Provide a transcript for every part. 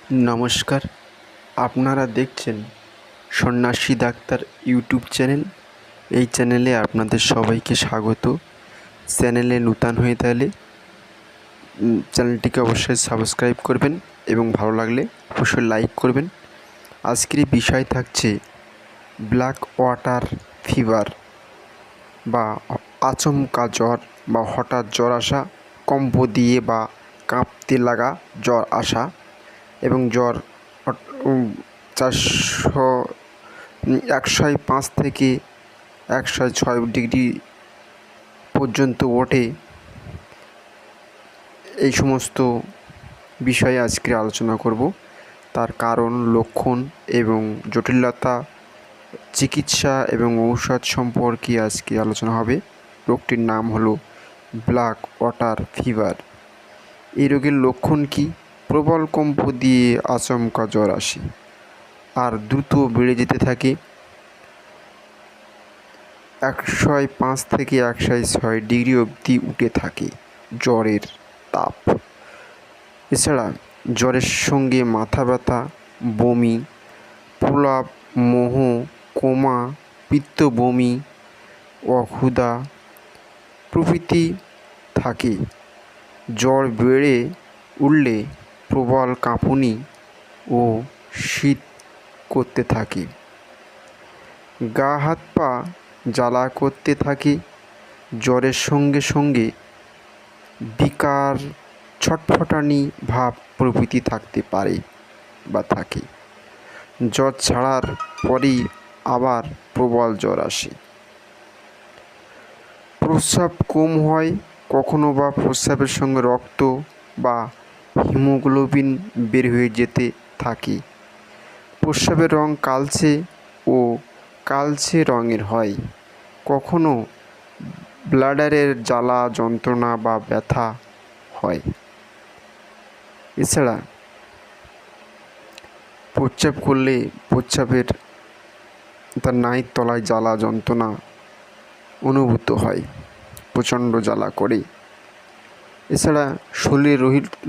নমস্কার, আপনারা দেখছেন সন্ন্যাসী ডাক্তার ইউটিউব চ্যানেল। এই চ্যানেলে আপনাদের সবাইকে স্বাগত। চ্যানেলে নূতন হয়ে থাকলে চ্যানেলটিকে অবশ্যই সাবস্ক্রাইব করবেন এবং ভালো লাগলে অবশ্যই লাইক করবেন। আজকের বিষয় থাকছে ব্ল্যাক ওয়াটার ফিভার বা আচমকা জ্বর বা হঠাৎ জ্বর আসা, কম্প দিয়ে বা কাঁপতে লাগা জ্বর আসা এবং জ্বর 105 থেকে 106 ডিগ্রি পর্যন্ত ওঠে। এই সমস্ত বিষয়ে আজকে আলোচনা করব। তার কারণ, লক্ষণ এবং জটিলতা, চিকিৎসা এবং ঔষধ সম্পর্কে আজকে আলোচনা হবে। রোগটির নাম হলো ব্ল্যাক ওয়াটার ফিভার। এই রোগের লক্ষণ কি? প্রবল কম্প দিয়ে আচমকা জ্বর আসে আর দ্রুত বেড়ে যেতে থাকে। 105 থেকে 106 ডিগ্রি অবধি উঠে থাকে জ্বরের তাপ। এছাড়া জ্বরের সঙ্গে মাথা ব্যথা, বমি, প্রলাপ, মোহ, কোমা, পিত্ত, বমি, অক্ষুধা প্রভৃতি থাকে। জ্বর বেড়ে উঠলে প্রবল কাঁপুনি ও শীত করতে থাকে। গা হাত পা জ্বালা করতে থাকে। জ্বরের সঙ্গে সঙ্গে বিকার, ছটফটানি ভাব প্রভৃতি থাকতে পারে বা থাকে। জ্বর ছাড়ার পরেই আবার প্রবল জ্বর আসে। প্রস্রাব কম হয়, কখনো বা প্রস্রাবের সঙ্গে রক্ত বা হিমোগ্লোবিন বের হয়ে যেতে থাকে। প্রস্রাবের রং কালচে ও কালচে রঙের হয়। কখনো ব্লাডারের জ্বালা, যন্ত্রণা বা ব্যথা হয়। এছাড়া প্রস্রাব করলে প্রস্রাবের তার নাহির তলায় জ্বালা, যন্ত্রণা অনুভূত হয়, প্রচণ্ড জ্বালা করে। এছাড়া শরীরে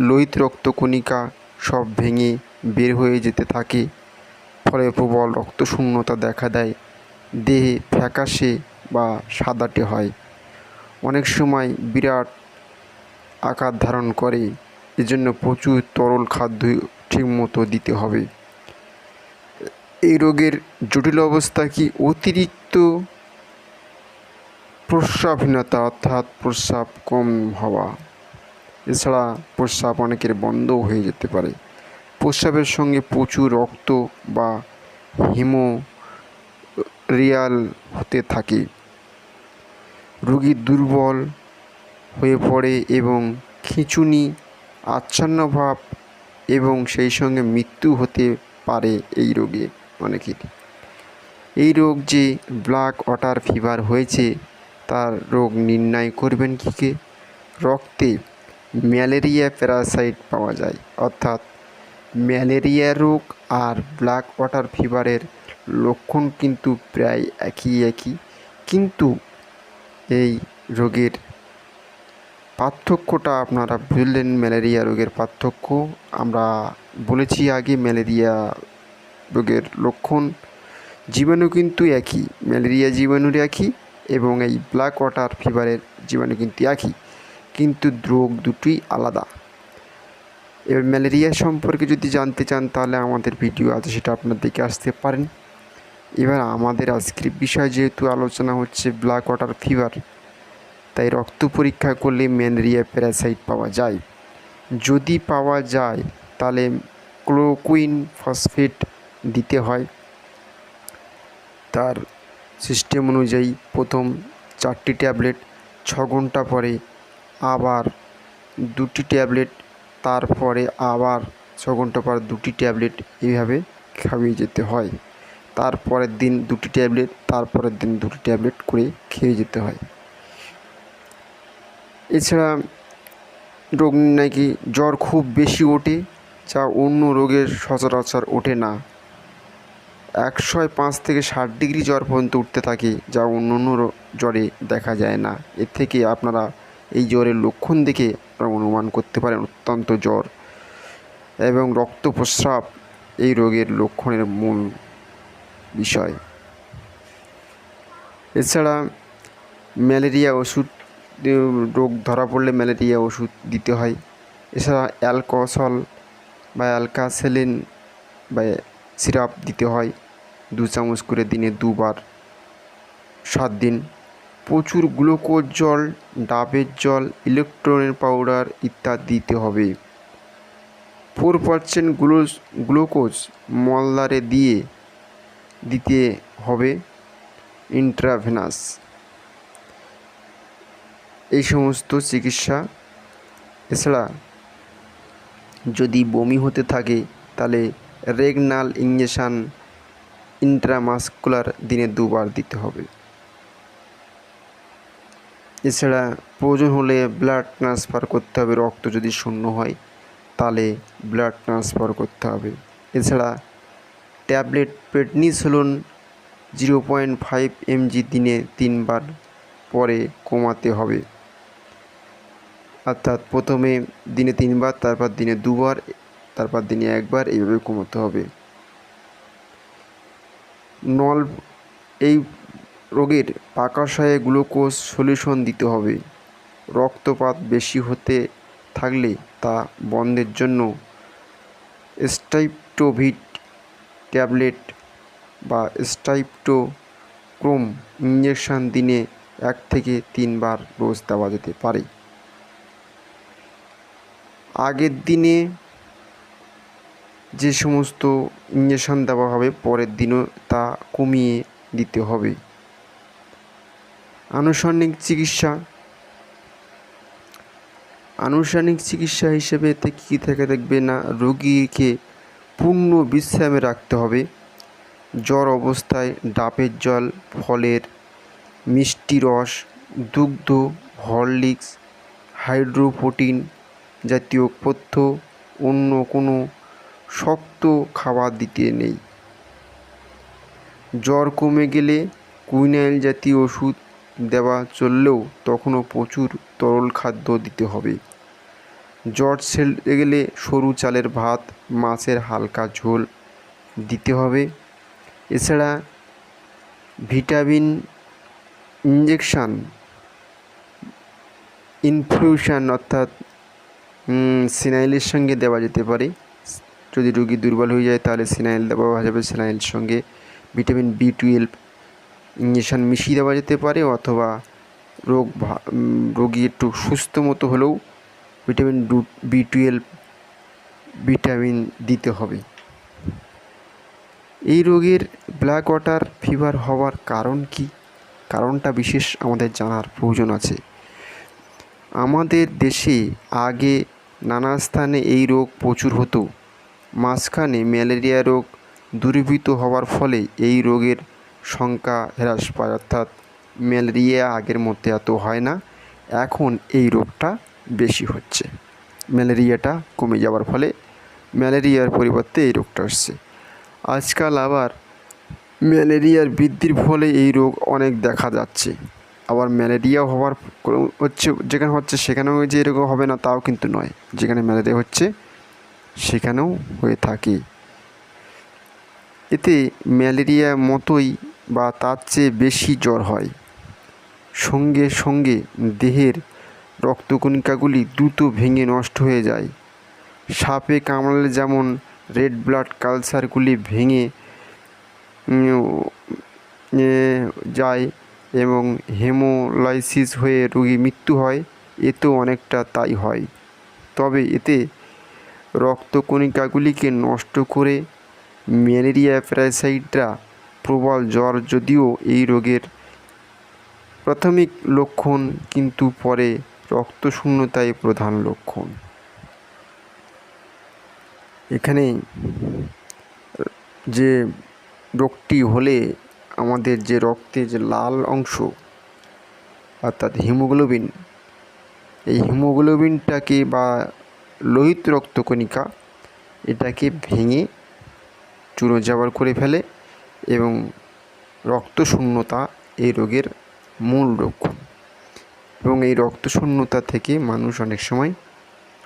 লোহিত রক্তকণিকা সব ভেঙে বের হয়ে যেতে থাকে, ফলে প্রবল রক্তশূন্যতা দেখা দেয়। দেহে ফ্যাকাশে বা সাদাটে হয়, অনেক সময় বিরাট আকার ধারণ করে। এজন্য প্রচুর তরল খাদ্য ঠিকমতো দিতে হবে। এই রোগের জটিল অবস্থা কি? অতিরিক্ত প্রস্রাবহীনতা, অর্থাৎ প্রস্রাব কম হওয়া। এছাড়া প্রস্রাব অনেকের বন্ধও হয়ে যেতে পারে। প্রস্রাবের সঙ্গে প্রচুর রক্ত বা হিমোরিয়াল হতে থাকে। রোগী দুর্বল হয়ে পড়ে এবং খিঁচুনি, আচ্ছন্নভাব এবং সেই সঙ্গে মৃত্যু হতে পারে এই রোগে অনেকের। এই রোগ যে ব্ল্যাক ওয়াটার ফিভার হয়েছে তার রোগ নির্ণয় করবেন কী কে? রক্তে ম্যালেরিয়া প্যারাসাইট পাওয়া যায়, অর্থাৎ ম্যালেরিয়া রোগ আর ব্ল্যাক ওয়াটার ফিভারের লক্ষণ কিন্তু প্রায় একই, কিন্তু এই রোগের পার্থক্যটা আপনারা বুঝলেন। ম্যালেরিয়া রোগের পার্থক্য আমরা বলেছি আগে। ম্যালেরিয়া রোগের লক্ষণ, জীবাণু কিন্তু একই, ম্যালেরিয়া জীবাণুর একই এবং এই ব্ল্যাক ওয়াটার ফিভারের জীবাণু কিন্তু একই, কিন্তু রোগ দুটোই আলাদা। এবার ম্যালেরিয়া সম্পর্কে যদি জানতে চান তাহলে আমাদের ভিডিও আছে, সেটা আপনার দেখে আসতে পারেন। এবার আমাদের আজকের বিষয় যেহেতু আলোচনা হচ্ছে ব্ল্যাক ওয়াটার ফিভার, তাই রক্ত পরীক্ষা করলে ম্যালেরিয়া প্যারাসাইট পাওয়া যায়। যদি পাওয়া যায় তাহলে ক্লোরোকুইন ফসফেট দিতে হয়। তার সিস্টেম অনুযায়ী প্রথম 4টি ট্যাবলেট, 6 ঘন্টা পরে আবার 2টি ট্যাবলেট, তারপরে আবার 6 ঘন্টা পর 2টি ট্যাবলেট, এইভাবে খাইয়ে যেতে হয়। তারপরের দিন 2টি ট্যাবলেট, তারপরের দিন 2টি ট্যাবলেট করে খেয়ে যেতে হয়। এছাড়া রোগ নির্ণয় কি? জ্বর খুব বেশি ওঠে, যা অন্য রোগের সচরাচর ওঠে না। 105 থেকে 60 ডিগ্রি জ্বর পর্যন্ত উঠতে থাকে, যা অন্য জ্বরে দেখা যায় না। এর থেকে আপনারা এই জ্বরের লক্ষণ দেখে আপনারা অনুমান করতে পারেন অত্যন্ত জ্বর। এবং রক্ত প্রস্রাব এই রোগের লক্ষণের মূল বিষয়। এছাড়া ম্যালেরিয়া ওষুধ, রোগ ধরা পড়লে ম্যালেরিয়া ওষুধ দিতে হয়। এছাড়া অ্যালকোহল বা অ্যালকাসেলিন বা সিরাপ দিতে হয় 2 চামচ করে দিনে 2 বার 7 দিন। প্রচুর গ্লুকোজ জল, ডাবের জল, ইলেকট্রনের পাউডার ইত্যাদি দিতে হবে। 4% গ্লুকোজ মলদ্বারে দিতে হবে ইন্ট্রাভেনাস। এই সমস্ত চিকিৎসা। এছাড়া যদি বমি হতে থাকে তাহলে রেগনাল ইঞ্জেকশন ইন্ট্রামাসকুলার দিনে 2 বার দিতে হবে। এছাড়া প্রয়োজন হলে ব্লাড ট্রান্সফার করতে হবে, রক্ত যদি শূন্য হয় তাহলে ব্লাড ট্রান্সফার করতে হবে। এছাড়া ট্যাবলেট প্রেডনিসোলোন 0.5 mg দিনে 3 বার পরে কমাতে হবে। অর্থাৎ প্রথমে দিনে 3 বার, তারপর দিনে 2 বার, তারপর দিনে 1 বার, এইভাবে কমাতে হবে। এই রোগের পাকাশয়ে গ্লুকোজ সলিউশন দিতে হবে। রক্তপাত বেশি হতে থাকলে তা বন্ধের জন্য স্টাইপ্টোভিট ট্যাবলেট বা স্টাইপ্টোক্রোম ইঞ্জেকশন দিনে 1 থেকে 3 বার রোজ দেওয়া যেতে পারে। আগের দিনে যে সমস্ত ইঞ্জেকশন দেওয়া হবে পরের দিনও তা কমিয়ে দিতে হবে। আনুষঙ্গিক চিকিৎসা হিসেবে এতে কী থেকে দেখবে না, রোগীকে পূর্ণ বিশ্রামে রাখতে হবে। জ্বর অবস্থায় ডাবের জল, ফলের মিষ্টি রস, দুগ্ধ, হরলিক্স, হাইড্রোপ্রোটিন জাতীয় পথ্য, অন্য কোনো শক্ত খাবার দিতে নেই। জ্বর কমে গেলে কুইনাইন জাতীয় ওষুধ দেওয়া চললেও তখনও প্রচুর তরল খাদ্য দিতে হবে। জ্বর সেরে গেলে সরু চালের ভাত, মাছের হালকা ঝোল দিতে হবে। এছাড়া ভিটামিন ইঞ্জেকশান ইনফিউশন অর্থাৎ সিনাইলের সঙ্গে দেওয়া যেতে পারে। যদি রোগী দুর্বল হয়ে যায় তাহলে সিনাইল দেওয়া যাবে, সিনাইলের সঙ্গে ভিটামিন B12 ইঞ্জেকশান মিশিয়ে দেওয়া যেতে পারে, অথবা রোগী একটু সুস্থ মতো হলেও ভিটামিন B12 ভিটামিন দিতে হবে। এই রোগের ব্ল্যাক ওয়াটার ফিভার হওয়ার কারণ কি, কারণটা বিশেষ আমাদের জানার প্রয়োজন আছে। আমাদের দেশে আগে নানা স্থানে এই রোগ প্রচুর হতো। মাঝখানে ম্যালেরিয়া রোগ দূরীভূত হওয়ার ফলে এই রোগের সংখ্যা হ্রাস পায়, অর্থাৎ ম্যালেরিয়া আগের মধ্যে এত হয় না, এখন এই রোগটা বেশি হচ্ছে। ম্যালেরিয়াটা কমে যাওয়ার ফলে ম্যালেরিয়ার পরিবর্তে এই রোগটা আসছে। আজকাল আবার ম্যালেরিয়ার বৃদ্ধির ফলে এই রোগ অনেক দেখা যাচ্ছে। আবার ম্যালেরিয়া হওয়ার যেখানে হচ্ছে সেখানেও যে এরকম হবে না তাও কিন্তু নয়, যেখানে ম্যালেরিয়া হচ্ছে সেখানেও হয়ে থাকে। এতে ম্যালেরিয়া মতোই বা তার চেয়ে বেশি জ্বর হয়। সঙ্গে সঙ্গে দেহের রক্তকণিকাগুলি দ্রুত ভেঙে নষ্ট হয়ে যায়। সাপে কামড়ালে যেমন রেড ব্লাড কালচারগুলি ভেঙে যায় এবং হেমোলাইসিস হয়ে রোগী মৃত্যু হয়, এতেও অনেকটা তাই হয়। তবে এতে রক্তকণিকাগুলিকে নষ্ট করে ম্যালেরিয়া প্যারাসাইটরা প্রবল জ্বর যদিও এই রোগের প্রাথমিক লক্ষণ, কিন্তু পরে রক্তশূন্যতাই প্রধান লক্ষণ। এখানে যে রোগটি হলে আমাদের যে রক্তে যে লাল অংশ অর্থাৎ হিমোগ্লোবিন, এই হিমোগ্লোবিনটাকে বা লোহিত রক্তকণিকা এটাকে ভেঙে চূর্ণ জাবর করে ফেলে এবং রক্তশূন্যতা এই রোগের মূল লক্ষণ। এবং এই রক্তশূন্যতা থেকে মানুষ অনেক সময়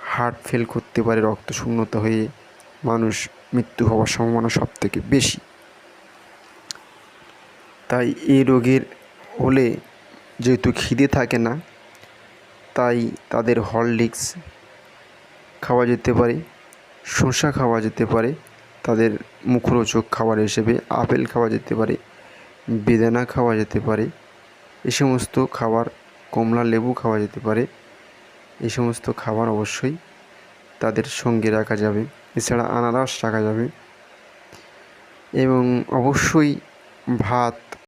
হার্ট ফেল করতে পারে, রক্তশূন্যতা হয়ে মানুষ মৃত্যু হওয়ার সম্ভাবনা সবথেকে বেশি। তাই এই রোগের হলে যেহেতু খিদে থাকে না, তাই তাদের হরলিক্স খাওয়া যেতে পারে, শসা খাওয়া যেতে পারে, তাদের মুখরোচক খাবার হিসেবে আপেল খাওয়া যেতে পারে, বেদানা খাওয়া যেতে পারে, এই সমস্ত খাবার, কমলা লেবু খাওয়া যেতে পারে। এই সমস্ত খাবার অবশ্যই তাদের সঙ্গে রাখা যাবে। এছাড়া আনারস রাখা যাবে এবং অবশ্যই ভাত